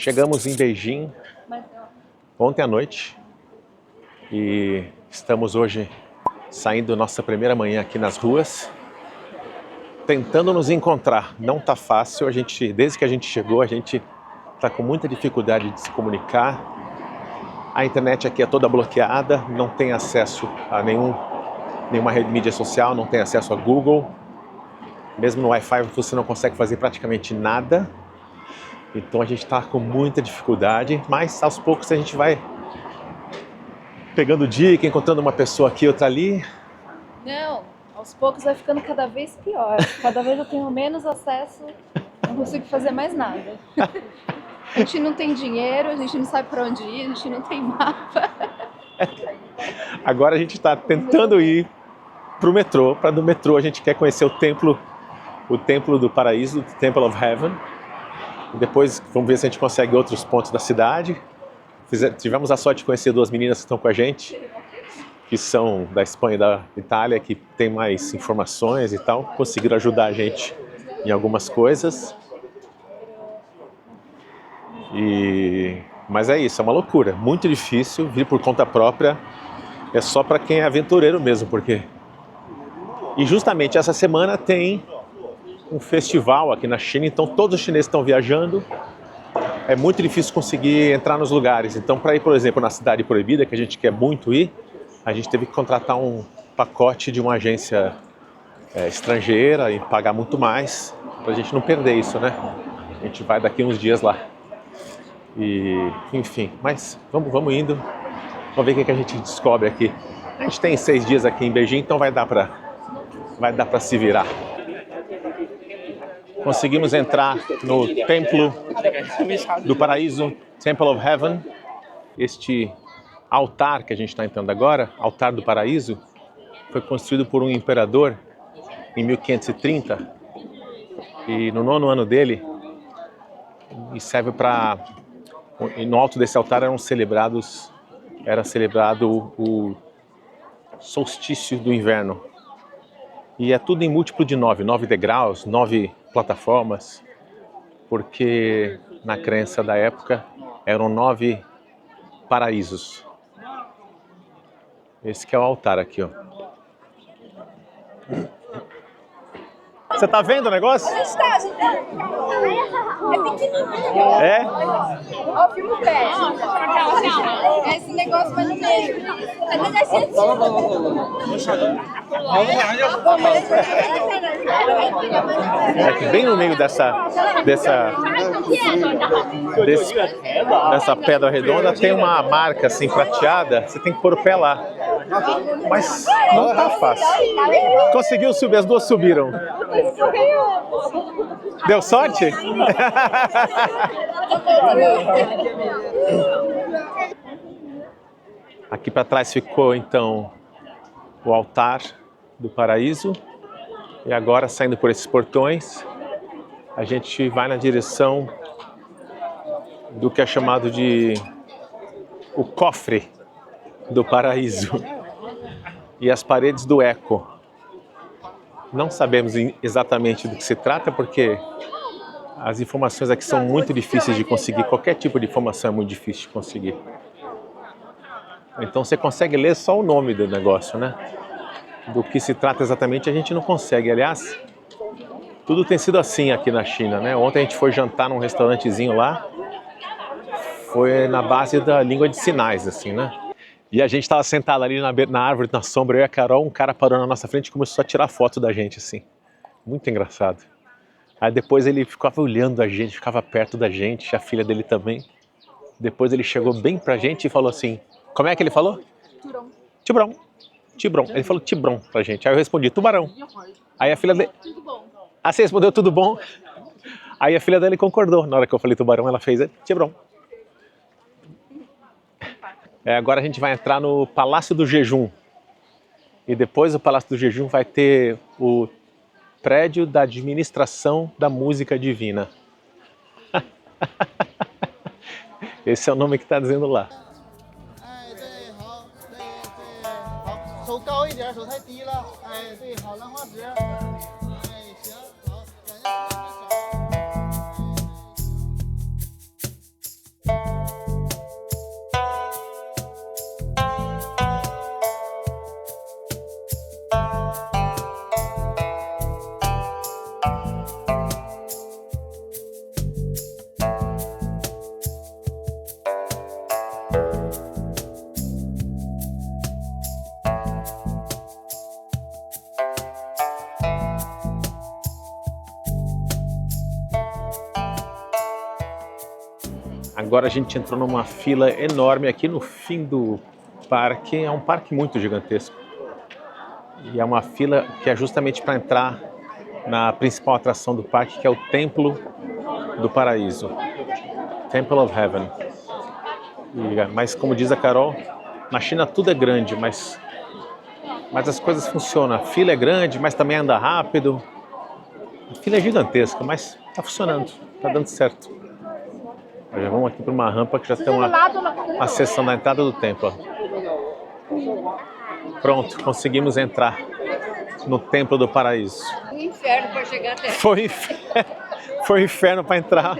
Chegamos em Beijing ontem à noite e estamos hoje saindo nossa primeira manhã aqui nas ruas, tentando nos encontrar. Não tá fácil, desde que a gente chegou, a gente tá com muita dificuldade de se comunicar. A internet aqui é toda bloqueada, não tem acesso a nenhuma rede de mídia social, não tem acesso a Google. Mesmo no Wi-Fi você não consegue fazer praticamente nada. Então a gente está com muita dificuldade, mas aos poucos a gente vai pegando dica, encontrando uma pessoa aqui, outra ali. Não, aos poucos vai ficando cada vez pior. Cada vez eu tenho menos acesso, não consigo fazer mais nada. A gente não tem dinheiro, a gente não sabe para onde ir, a gente não tem mapa. Agora a gente está tentando ir para o metrô. Do metrô a gente quer conhecer o templo do Paraíso, o Temple of Heaven. E depois vamos ver se a gente consegue outros pontos da cidade. Tivemos a sorte de conhecer duas meninas que estão com a gente, que são da Espanha e da Itália, que tem mais informações e tal. Conseguiram ajudar a gente em algumas coisas. Mas é isso, é uma loucura. Muito difícil vir por conta própria. É só para quem é aventureiro mesmo, porque... E justamente essa semana tem um festival aqui na China, então todos os chineses estão viajando. É muito difícil conseguir entrar nos lugares. Então, para ir, por exemplo, na Cidade Proibida, que a gente quer muito ir, a gente teve que contratar um pacote de uma agência estrangeira e pagar muito mais, para a gente não perder isso, né? A gente vai daqui uns dias lá. E, enfim, mas vamos indo. Vamos ver o que a gente descobre aqui. A gente tem 6 dias aqui em Beijing, então vai dar para se virar. Conseguimos entrar no Templo do Paraíso, Temple of Heaven. Este altar que a gente está entrando agora, Altar do Paraíso, foi construído por um imperador em 1530. E no 9º ano dele, e serve para... No alto desse altar era celebrado o solstício do inverno. E é tudo em múltiplo de 9 degraus, 9 plataformas, porque na crença da época eram 9 paraísos. Esse que é o altar aqui, ó. Você tá vendo o negócio? A gente tá. É pequenininho. É? Ó, o filme perto. Esse negócio vai no meio. Cadê a gente? É que bem no meio dessa pedra redonda tem uma marca assim prateada, você tem que pôr o pé lá. Mas não tá fácil. Conseguiu subir, as duas subiram. Deu sorte? Aqui para trás ficou então o altar do Paraíso. E agora, saindo por esses portões, a gente vai na direção do que é chamado de o cofre do Paraíso e as paredes do Eco. Não sabemos exatamente do que se trata, porque as informações aqui são muito difíceis de conseguir. Qualquer tipo de informação é muito difícil de conseguir. Então você consegue ler só o nome do negócio, né? Do que se trata exatamente a gente não consegue. Aliás, tudo tem sido assim aqui na China, né? Ontem a gente foi jantar num restaurantezinho lá, foi na base da língua de sinais, assim, né? E a gente estava sentado ali na árvore, na sombra, eu e a Carol, um cara parou na nossa frente e começou a tirar foto da gente, assim. Muito engraçado. Aí depois ele ficava olhando a gente, ficava perto da gente, a filha dele também. Depois ele chegou bem pra gente e falou assim, como é que ele falou? Tiburão. Tiburão. Ele falou tiburão pra gente. Aí eu respondi, tubarão. Aí a filha dele... Tudo bom. Ah, você respondeu tudo bom? Aí a filha dele concordou. Na hora que eu falei tubarão, ela fez tiburão. Agora a gente vai entrar no Palácio do Jejum. E depois do Palácio do Jejum vai ter o prédio da administração da música divina. Esse é o nome que está dizendo lá. Agora a gente entrou numa fila enorme aqui no fim do parque. É um parque muito gigantesco. E é uma fila que é justamente para entrar na principal atração do parque, que é o Templo do Paraíso. Temple of Heaven. Mas como diz a Carol, na China tudo é grande, mas as coisas funcionam. A fila é grande, mas também anda rápido. A fila é gigantesca, mas está funcionando, está dando certo. Já vamos aqui para uma rampa que já tem a seção da entrada do templo. Pronto, conseguimos entrar no Templo do Paraíso. Um inferno para chegar até. Foi um inferno para entrar.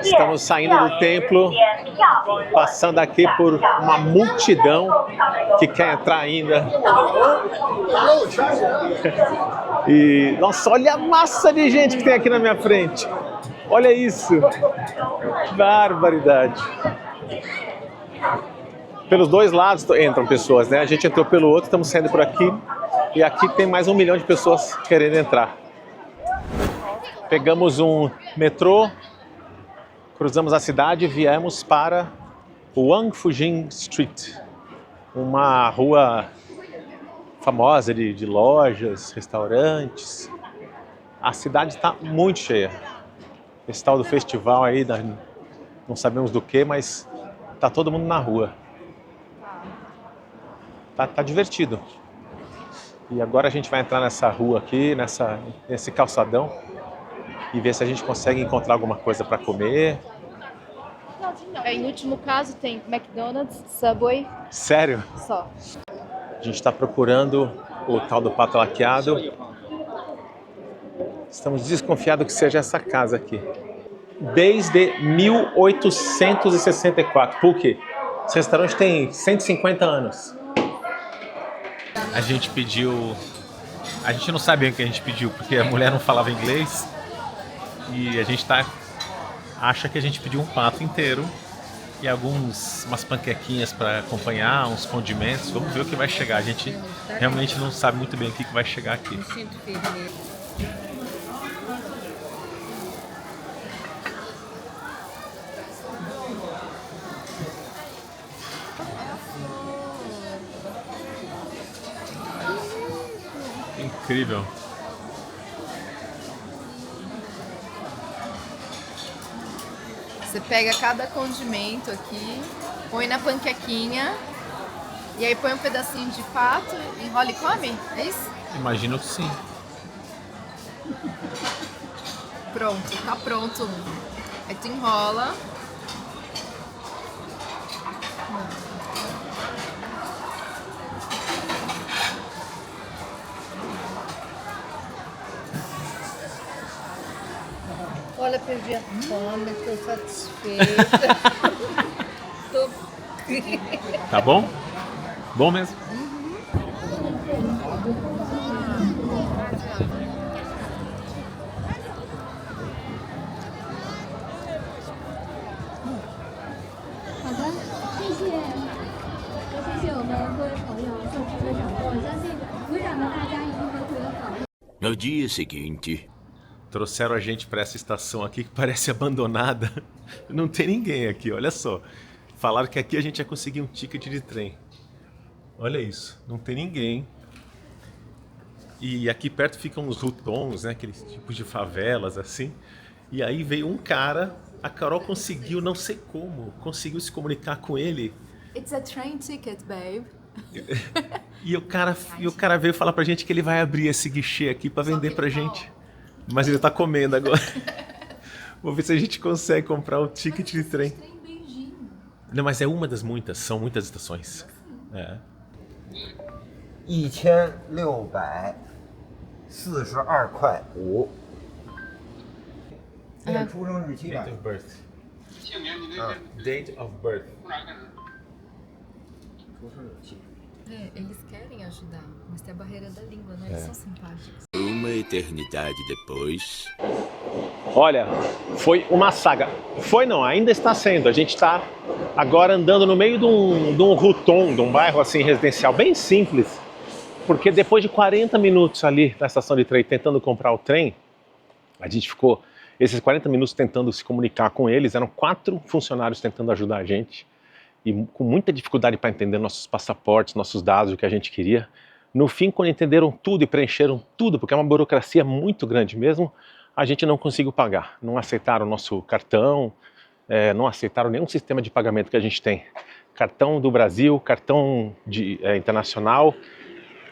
Estamos saindo do templo, passando aqui por uma multidão que quer entrar ainda. E nossa, olha a massa de gente que tem aqui na minha frente. Olha isso. Barbaridade. Pelos dois lados entram pessoas, né? A gente entrou pelo outro, estamos saindo por aqui. E aqui tem mais 1 milhão de pessoas querendo entrar. Pegamos um metrô, cruzamos a cidade e viemos para Wangfujing Street, uma rua famosa de lojas, restaurantes. A cidade está muito cheia. Esse tal do festival aí, não sabemos do que, mas está todo mundo na rua. Tá divertido. E agora a gente vai entrar nessa rua aqui, nesse calçadão, e ver se a gente consegue encontrar alguma coisa para comer. Em último caso tem McDonald's, Subway. Sério? Só. A gente está procurando o tal do pato laqueado. Estamos desconfiados que seja essa casa aqui. Desde 1864. Por quê? Esse restaurante tem 150 anos. A gente pediu... A gente não sabe o que a gente pediu, porque a mulher não falava inglês. E a gente acha que a gente pediu um pato inteiro e umas panquequinhas para acompanhar, uns condimentos. Vamos ver o que vai chegar. A gente realmente não sabe muito bem o que vai chegar aqui. Incrível. Você pega cada condimento aqui, põe na panquequinha e aí põe um pedacinho de pato, enrola e come? É isso? Imagino que sim. Pronto, tá pronto. Aí tu enrola. Olha, perdi a fome, estou satisfeita. Tá bom? Bom mesmo. No dia seguinte, trouxeram a gente para essa estação aqui que parece abandonada. Não tem ninguém aqui, olha só. Falaram que aqui a gente ia conseguir um ticket de trem. Olha isso, não tem ninguém. E aqui perto ficam os hutons, né? Aqueles tipos de favelas assim. E aí veio um cara, a Carol conseguiu, não sei como, conseguiu se comunicar com ele. It's a train ticket, babe. E o cara veio falar pra gente que ele vai abrir esse guichê aqui para vender pra gente. Mas ele tá comendo agora. Vou ver se a gente consegue comprar o ticket de trem. Não, mas é uma das muitas, são muitas estações. É. 1600 42.5。现在出生日期吧。 Date of birth. 出生日期。 eles querem ajudar, mas tem a barreira da língua, né? Eles são simpáticos. Uma eternidade depois. Olha, foi uma saga. Foi não, ainda está sendo. A gente está agora andando no meio de um ruton, de um bairro assim residencial bem simples. Porque depois de 40 minutos ali na estação de trem tentando comprar o trem, a gente ficou esses 40 minutos tentando se comunicar com eles. Eram 4 funcionários tentando ajudar a gente e com muita dificuldade para entender nossos passaportes, nossos dados, o que a gente queria. No fim, quando entenderam tudo e preencheram tudo, porque é uma burocracia muito grande mesmo, a gente não conseguiu pagar. Não aceitaram o nosso cartão, não aceitaram nenhum sistema de pagamento que a gente tem. Cartão do Brasil, cartão internacional,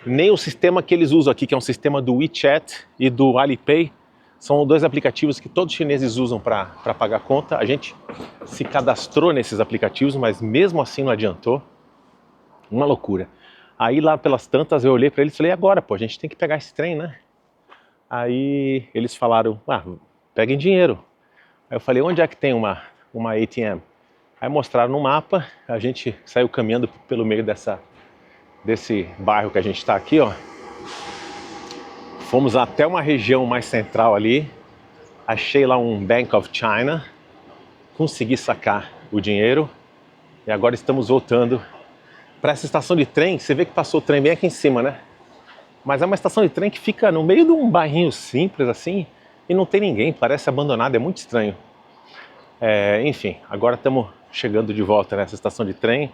nem o sistema que eles usam aqui, que é um sistema do WeChat e do Alipay. São 2 aplicativos que todos os chineses usam para pagar conta. A gente se cadastrou nesses aplicativos, mas mesmo assim não adiantou. Uma loucura. Aí lá pelas tantas eu olhei para eles e falei, agora pô, a gente tem que pegar esse trem, né? Aí eles falaram, peguem dinheiro. Aí eu falei, onde é que tem uma ATM? Aí mostraram no mapa, a gente saiu caminhando pelo meio desse bairro que a gente está aqui, ó. Fomos até uma região mais central ali, achei lá um Bank of China, consegui sacar o dinheiro e agora estamos voltando para essa estação de trem. Você vê que passou o trem bem aqui em cima, né? Mas é uma estação de trem que fica no meio de um bairrinho simples assim e não tem ninguém, parece abandonado, é muito estranho. Enfim, agora estamos chegando de volta nessa estação de trem.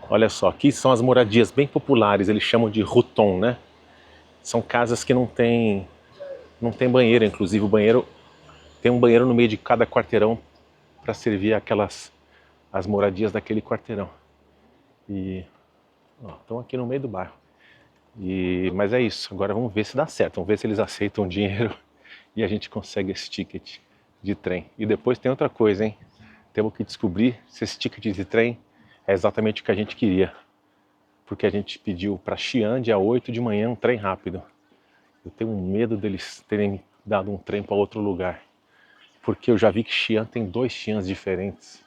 Olha só, aqui são as moradias bem populares, eles chamam de Ruton, né? São casas que não tem banheiro, inclusive tem um banheiro no meio de cada quarteirão para servir as moradias daquele quarteirão. E estão aqui no meio do bairro. Mas é isso, agora vamos ver se dá certo, vamos ver se eles aceitam o dinheiro e a gente consegue esse ticket de trem. E depois tem outra coisa, hein? Temos que descobrir se esse ticket de trem é exatamente o que a gente queria. Porque a gente pediu para Xi'an, dia 8 de manhã, um trem rápido. Eu tenho medo deles terem dado um trem para outro lugar. Porque eu já vi que Xi'an tem 2 Xi'ans diferentes.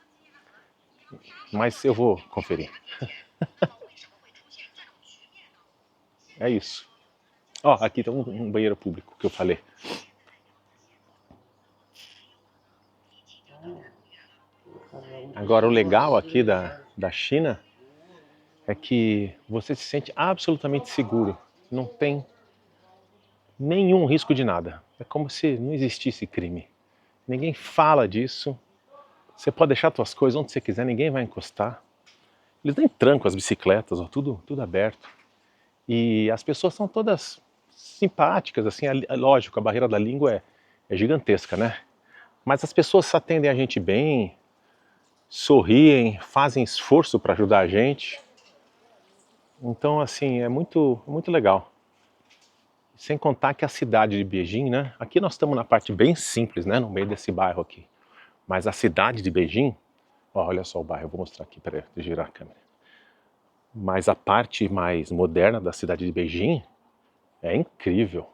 Mas eu vou conferir. É isso. Aqui tem um banheiro público que eu falei. Agora, o legal aqui da China é que você se sente absolutamente seguro. Não tem nenhum risco de nada. É como se não existisse crime. Ninguém fala disso. Você pode deixar suas coisas onde você quiser, ninguém vai encostar. Eles nem trancam as bicicletas, tudo aberto. E as pessoas são todas simpáticas, assim, lógico, a barreira da língua é gigantesca, né? Mas as pessoas atendem a gente bem, sorriem, fazem esforço para ajudar a gente. Então, assim, é muito legal. Sem contar que a cidade de Beijing, né? Aqui nós estamos na parte bem simples, né? No meio desse bairro aqui. Mas a cidade de Beijing, olha só o bairro, eu vou mostrar aqui, peraí, deixa eu girar a câmera. Mas a parte mais moderna da cidade de Beijing é incrível.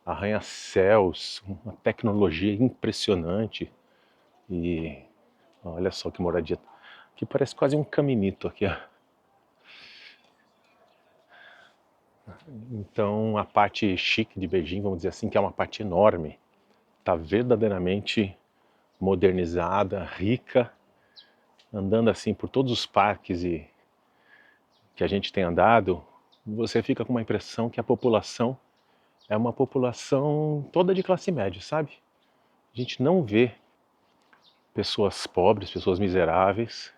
Arranha-céus, uma tecnologia impressionante. E olha só que moradia. Aqui parece quase um caminito aqui, ó. Então a parte chique de Beijing, vamos dizer assim, que é uma parte enorme, está verdadeiramente modernizada, rica, andando assim por todos os parques que a gente tem andado, você fica com uma impressão que a população é uma população toda de classe média, sabe? A gente não vê pessoas pobres, pessoas miseráveis,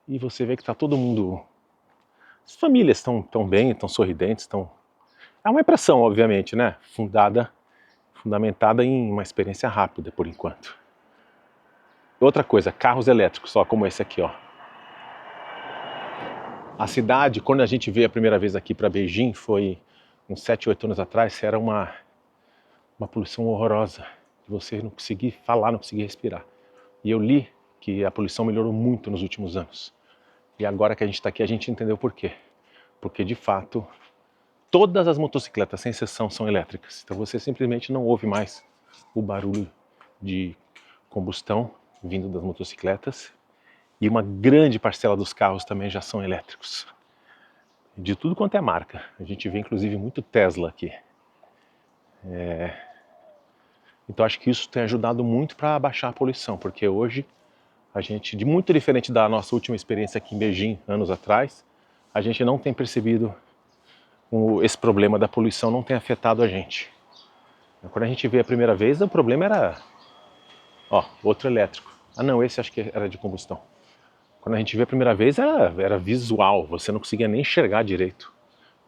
e você vê que está todo mundo... As famílias estão bem, estão sorridentes, estão... É uma impressão, obviamente, né? Fundamentada em uma experiência rápida, por enquanto. Outra coisa, carros elétricos, só como esse aqui, ó. A cidade, quando a gente veio a primeira vez aqui para Beijing, foi uns 7, 8 anos atrás, era uma poluição horrorosa. Você não conseguia falar, não conseguia respirar. E eu li que a poluição melhorou muito nos últimos anos. E agora que a gente está aqui, a gente entendeu por quê. Porque, de fato, todas as motocicletas, sem exceção, são elétricas. Então você simplesmente não ouve mais o barulho de combustão vindo das motocicletas. E uma grande parcela dos carros também já são elétricos. De tudo quanto é marca. A gente vê inclusive muito Tesla aqui. Então acho que isso tem ajudado muito para abaixar a poluição, porque hoje a gente, de muito diferente da nossa última experiência aqui em Beijing, anos atrás, a gente não tem percebido esse problema da poluição, não tem afetado a gente. Quando a gente veio a primeira vez, o problema era, outro elétrico. Ah não, esse acho que era de combustão. Quando a gente veio a primeira vez era visual, você não conseguia nem enxergar direito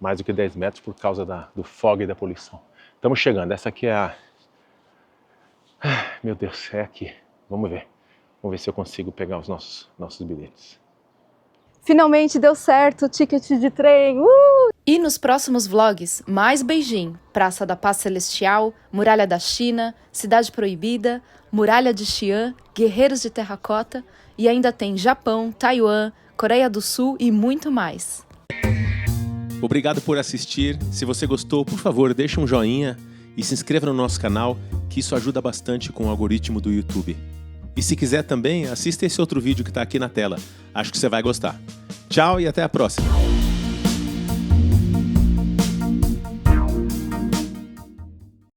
mais do que 10 metros por causa do fog e da poluição. Estamos chegando, essa aqui é a... Meu Deus, é aqui. Vamos ver se eu consigo pegar os nossos bilhetes. Finalmente deu certo o ticket de trem! E nos próximos vlogs, mais Beijing, Praça da Paz Celestial, Muralha da China, Cidade Proibida, Muralha de Xi'an, Guerreiros de Terracota e ainda tem Japão, Taiwan, Coreia do Sul e muito mais. Obrigado por assistir. Se você gostou, por favor, deixe um joinha e se inscreva no nosso canal, que isso ajuda bastante com o algoritmo do YouTube. E se quiser também, assista esse outro vídeo que está aqui na tela. Acho que você vai gostar. Tchau e até a próxima!